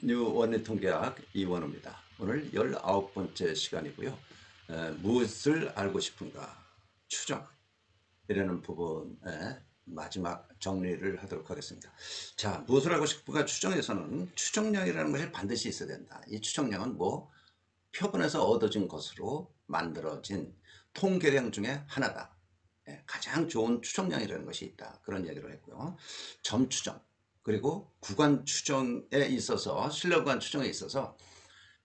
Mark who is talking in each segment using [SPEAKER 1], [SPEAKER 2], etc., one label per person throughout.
[SPEAKER 1] 뉴 원리통계학 이원호입니다. 오늘 19번째 시간이고요. 무엇을 알고 싶은가? 추정이라는 부분의 마지막 정리를 하도록 하겠습니다. 자, 무엇을 알고 싶은가? 추정에서는 추정량이라는 것이 반드시 있어야 된다. 이 추정량은 표본에서 얻어진 것으로 만들어진 통계량 중에 하나다. 가장 좋은 추정량이라는 것이 있다. 그런 얘기를 했고요. 점추정, 그리고 구간 추정에 있어서 신뢰구간 추정에 있어서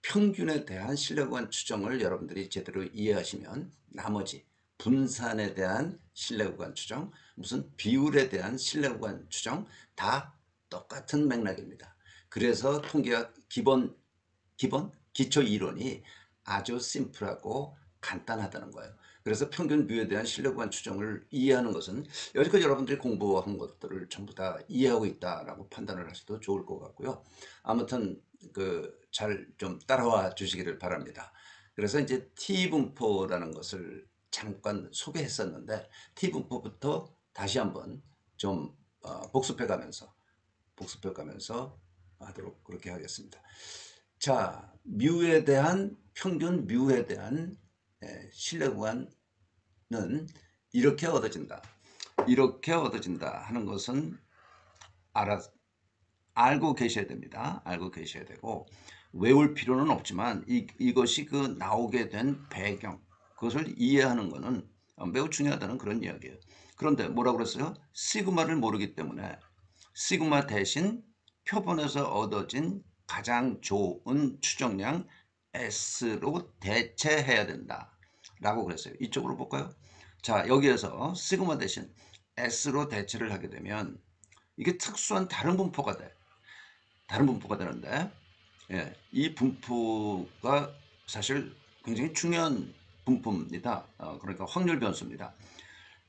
[SPEAKER 1] 평균에 대한 신뢰구간 추정을 여러분들이 제대로 이해하시면 나머지 분산에 대한 신뢰구간 추정, 무슨 비율에 대한 신뢰구간 추정 다 똑같은 맥락입니다. 그래서 통계학 기초 이론이 아주 심플하고 간단하다는 거예요. 그래서 평균 뮤에 대한 신뢰구간 추정을 이해하는 것은 여지껏 여러분들이 공부한 것들을 전부 다 이해하고 있다라고 판단을 하셔도 좋을 것 같고요. 아무튼 잘 좀 따라와 주시기를 바랍니다. 그래서 이제 T분포라는 것을 잠깐 소개했었는데 T분포부터 다시 한번 좀 복습해 가면서 하도록 그렇게 하겠습니다. 자, 평균 뮤에 대한 신뢰 구간은 이렇게 얻어진다. 이렇게 얻어진다 하는 것은 알고 계셔야 됩니다. 알고 계셔야 되고 외울 필요는 없지만 이것이 나오게 된 배경, 그것을 이해하는 것은 매우 중요하다는 그런 이야기예요. 그런데 뭐라고 그랬어요? 시그마를 모르기 때문에 시그마 대신 표본에서 얻어진 가장 좋은 추정량 S로 대체해야 된다 라고 그랬어요. 이쪽으로 볼까요? 자, 여기에서 시그마 대신 S로 대체를 하게 되면 이게 특수한 다른 분포가 돼. 다른 분포가 되는데, 이 분포가 사실 굉장히 중요한 분포입니다. 그러니까 확률 변수입니다.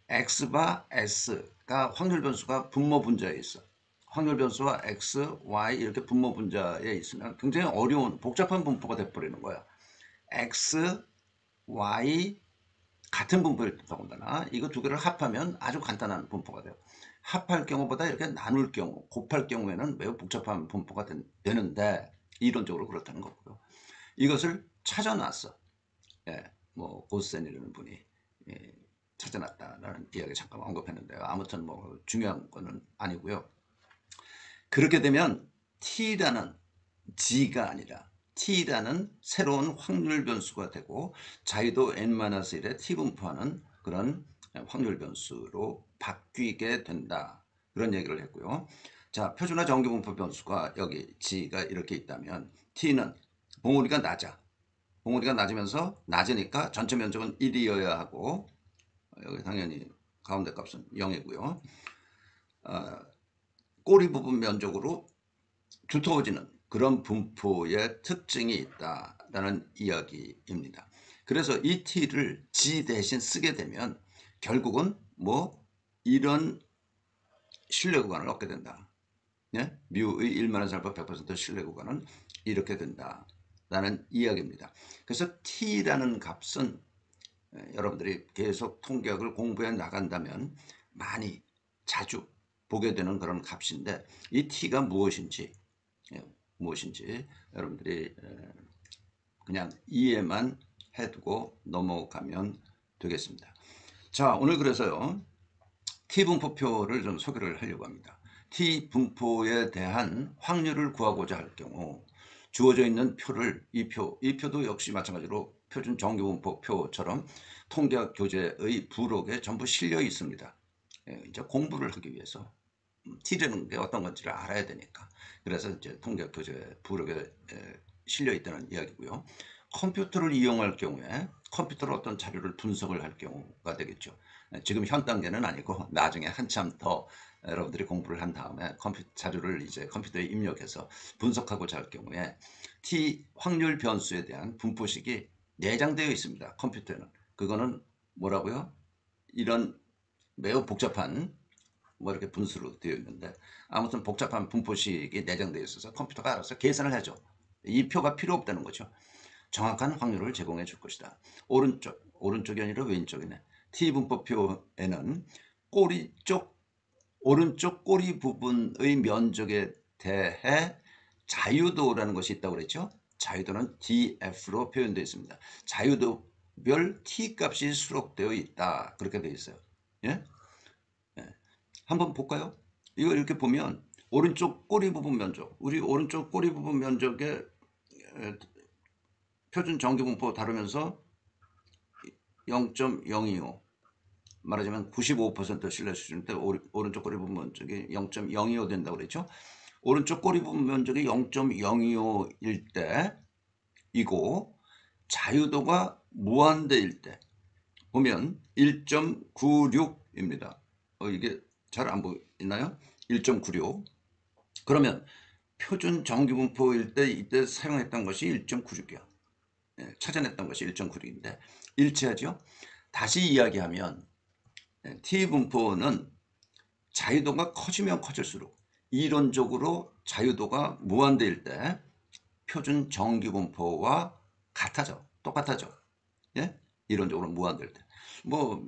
[SPEAKER 1] X바 S가 확률 변수가 분모 분자에 있어. 확률 변수와 X, Y 이렇게 분모 분자에 있으면 굉장히 어려운 복잡한 분포가 돼버리는 거야. X, Y 같은 분포일 더군다나 이거 두 개를 합하면 아주 간단한 분포가 돼요. 합할 경우보다 이렇게 나눌 경우, 곱할 경우에는 매우 복잡한 분포가 되는데 이론적으로 그렇다는 거고요. 이것을 찾아놨어. 고스센이라는 분이 찾아놨다라는 이야기 잠깐 언급했는데요. 아무튼 중요한 거는 아니고요. 그렇게 되면 T라는 G가 아니라 T라는 새로운 확률 변수가 되고 자유도 n-1의 T분포하는 그런 확률 변수로 바뀌게 된다. 그런 얘기를 했고요. 자, 표준화 정규분포 변수가 여기 G가 이렇게 있다면 T는 봉우리가 낮아. 봉우리가 낮으면서 낮으니까 전체 면적은 1이어야 하고 여기 당연히 가운데 값은 0이고요. 꼬리 부분 면적으로 두터워지는 그런 분포의 특징이 있다라는 이야기입니다. 그래서 이 t를 g 대신 쓰게 되면 결국은 이런 신뢰 구간을 얻게 된다. 뮤의 1만원 살파 100% 신뢰 구간은 이렇게 된다라는 이야기입니다. 그래서 t라는 값은 여러분들이 계속 통계학을 공부해 나간다면 많이 자주 보게 되는 그런 값인데 이 t가 무엇인지 여러분들이 그냥 이해만 해두고 넘어가면 되겠습니다. 자, 오늘 그래서요 T분포표를 좀 소개를 하려고 합니다. T분포에 대한 확률을 구하고자 할 경우 주어져 있는 표를 이 표도 역시 마찬가지로 표준 정규분포표처럼 통계학 교재의 부록에 전부 실려 있습니다. 이제 공부를 하기 위해서 T라는 게 어떤 건지를 알아야 되니까. 그래서 이제 통계학 교재 부록에 실려 있다는 이야기고요. 컴퓨터를 이용할 경우에 컴퓨터로 어떤 자료를 분석을 할 경우가 되겠죠. 지금 현 단계는 아니고 나중에 한참 더 여러분들이 공부를 한 다음에 자료를 이제 컴퓨터에 입력해서 분석하고자 할 경우에 T 확률 변수에 대한 분포식이 내장되어 있습니다. 컴퓨터에는. 그거는 뭐라고요? 이런 매우 복잡한 이렇게 분수로 되어 있는데 아무튼 복잡한 분포식이 내장되어 있어서 컴퓨터가 알아서 계산을 해줘. 이 표가 필요 없다는 거죠. 정확한 확률을 제공해 줄 것이다. 오른쪽이 아니라 왼쪽이네. T분포표에는 오른쪽 꼬리 부분의 면적에 대해 자유도라는 것이 있다고 그랬죠. 자유도는 df로 표현되어 있습니다. 자유도별 t 값이 수록되어 있다. 그렇게 되어 있어요. 예? 예. 한번 볼까요? 이거 이렇게 보면 오른쪽 꼬리 부분 면적, 우리 오른쪽 꼬리 부분 면적의 표준 정규분포 다루면서 0.025 말하자면 95% 신뢰 수준인데 오른쪽 꼬리 부분 면적이 0.025 된다고 그랬죠. 오른쪽 꼬리 부분 면적이 0.025일 때이고 자유도가 무한대일 때 보면 1.96입니다. 이게 잘 안 보이나요? 1.96. 그러면 표준 정규분포일 때 이때 사용했던 것이 1.96이야. 찾아냈던 것이 1.96인데 일치하죠? 다시 이야기하면 T분포는 자유도가 커지면 커질수록 이론적으로 자유도가 무한대일 때 표준 정규분포와 같아져. 똑같아져. 예? 이론적으로 무한대일 때. 뭐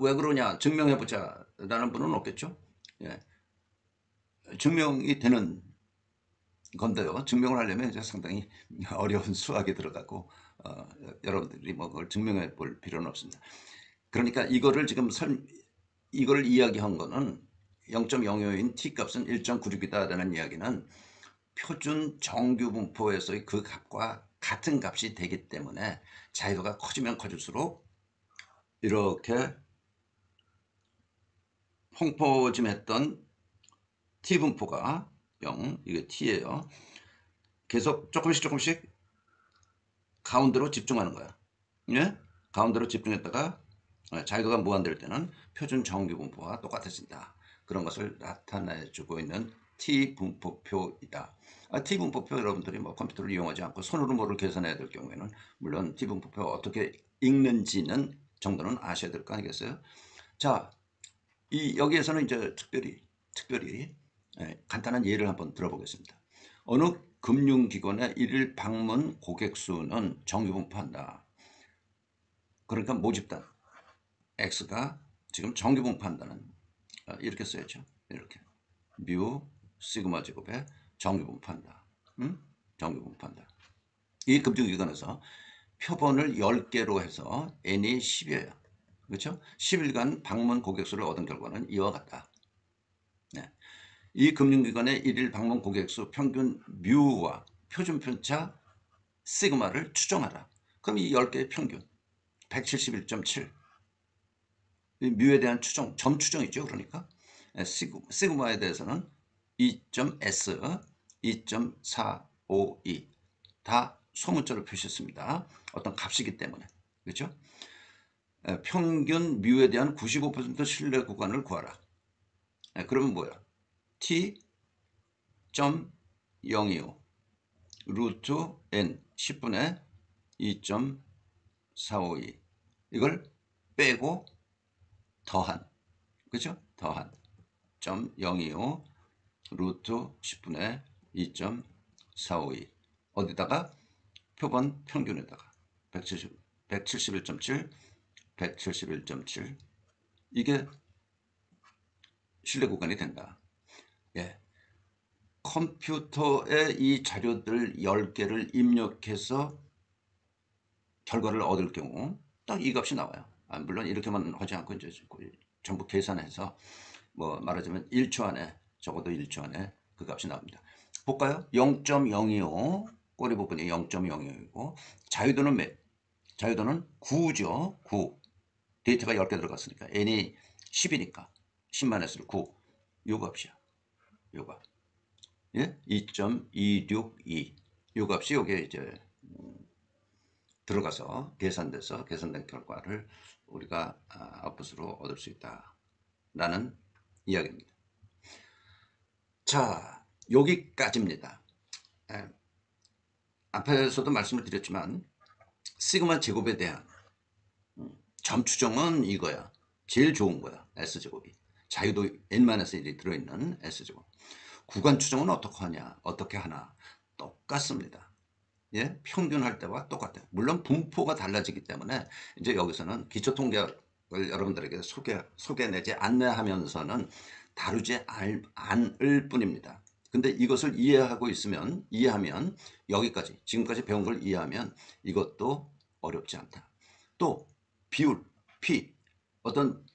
[SPEAKER 1] 왜 그러냐 증명해보자 라는 분은 없겠죠. 예. 증명이 되는 건데요. 증명을 하려면 이제 상당히 어려운 수학이 들어가고 여러분들이 뭐 그걸 증명해 볼 필요는 없습니다. 그러니까 이거를 지금 이걸 이야기한 거는 0.05인 t값은 1.96이다 라는 이야기는 표준 정규분포에서의 그 값과 같은 값이 되기 때문에 자유도가 커지면 커질수록 이렇게 홍포짐했던 t분포가 0, 이게 t예요. 계속 조금씩 가운데로 집중하는 거야. 예? 가운데로 집중했다가 자유도가 무한될 때는 표준 정규분포와 똑같아진다. 그런 것을 나타내주고 있는 T분포표이다. T분포표 여러분들이 뭐 컴퓨터를 이용하지 않고 손으로 뭐를 계산해야 될 경우에는 물론 T분포표 어떻게 읽는지는 정도는 아셔야 될 거 아니겠어요? 자, 여기에서는 이제 특별히 간단한 예를 한번 들어보겠습니다. 어느 금융기관의 일일 방문 고객 수는 정규분포한다. 그러니까 모집단 X가 지금 정규분포한다는 이렇게 써야죠. 이렇게 뮤 시그마 제곱에 정규분포한다. 정규분포한다. 이 금융기관에서 표본을 10개로 해서 N이 10이에요. 그렇죠? 10일간 방문 고객 수를 얻은 결과는 이와 같다. 네. 이 금융기관의 일일 방문 고객수 평균 뮤와 표준 편차 시그마를 추정하라. 그럼 이 10개의 평균 171.7 뮤에 대한 추정, 점 추정이죠. 그러니까 시그마에 대해서는 2.S, 2.452 다 소문자로 표시했습니다. 어떤 값이기 때문에. 그렇죠? 평균 뮤에 대한 95% 신뢰 구간을 구하라. 그러면 뭐야? T.025 루트 N 10분의 2.452 이걸 빼고 더한, 그죠? 더한 0.025 루트 10분의 2.452 어디다가 표본 평균에다가 171.7 171.7 이게 신뢰 구간이 된다. 예. 컴퓨터에 이 자료들 10개를 입력해서 결과를 얻을 경우 딱 이 값이 나와요. 물론 이렇게만 하지 않고 이제 전부 계산해서 뭐 말하자면 1초 안에 적어도 1초 안에 그 값이 나옵니다. 볼까요? 0.025 꼬리 부분이 0.025이고 자유도는 몇? 자유도는 9죠. 9. 데이터가 10개 들어갔으니까 n이 10이니까 10-를 9. 요 값이야. 요 값. 예? 2.262. 요 값이 여기에 이제 들어가서 계산된 결과를 우리가 아웃풋으로 얻을 수 있다 라는 이야기입니다. 자, 여기까지입니다. 앞에서도 말씀을 드렸지만 시그마 제곱에 대한 점 추정은 이거야. 제일 좋은 거야. S제곱이. 자유도 N-1이 들어있는 S제곱. 구간 추정은 어떻게 하나? 똑같습니다. 예? 평균할 때와 똑같아요. 물론 분포가 달라지기 때문에 이제 여기서는 기초통계학을 여러분들에게 소개내지 안내하면서는 다루지 않을 뿐입니다. 근데 이것을 이해하면 여기까지 지금까지 배운 걸 이해하면 이것도 어렵지 않다. 또 비율, P 어떤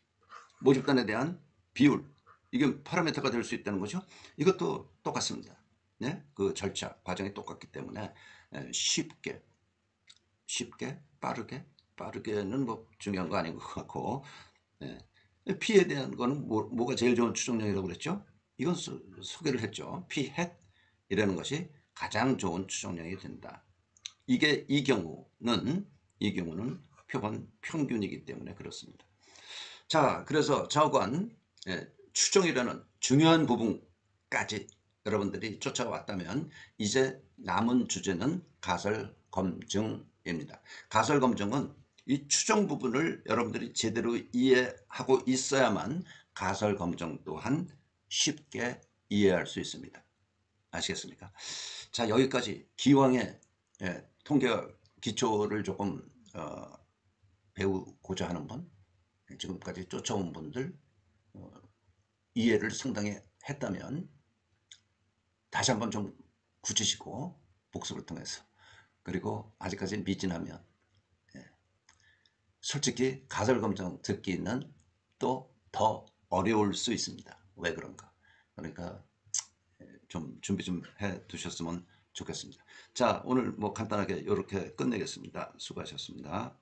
[SPEAKER 1] 모집단에 대한 비율 이게 파라미터가 될 수 있다는 거죠. 이것도 똑같습니다. 네? 그 절차 과정이 똑같기 때문에 쉽게 빠르게는 뭐 중요한 거 아닌 것 같고 네. P에 대한 거는 뭐가 제일 좋은 추정력이라고 그랬죠? 이건 소개를 했죠. P 이라는 것이 가장 좋은 추정력이 된다. 이 경우는 표본 평균이기 때문에 그렇습니다. 자, 그래서 좌우관 추정이라는 중요한 부분까지 여러분들이 쫓아왔다면 이제 남은 주제는 가설 검증입니다. 가설 검증은 이 추정 부분을 여러분들이 제대로 이해하고 있어야만 가설 검증 또한 쉽게 이해할 수 있습니다. 아시겠습니까? 자, 여기까지 기왕에 통계학 기초를 조금 배우고자 하는 분, 지금까지 쫓아온 분들 이해를 상당히 했다면 다시 한번 좀 굳히시고 복습을 통해서 그리고 아직까지 미진하면 솔직히 가설검정 듣기는 또 더 어려울 수 있습니다. 왜 그런가? 그러니까 좀 준비 좀 해 두셨으면 좋겠습니다. 자, 오늘 뭐 간단하게 이렇게 끝내겠습니다. 수고하셨습니다.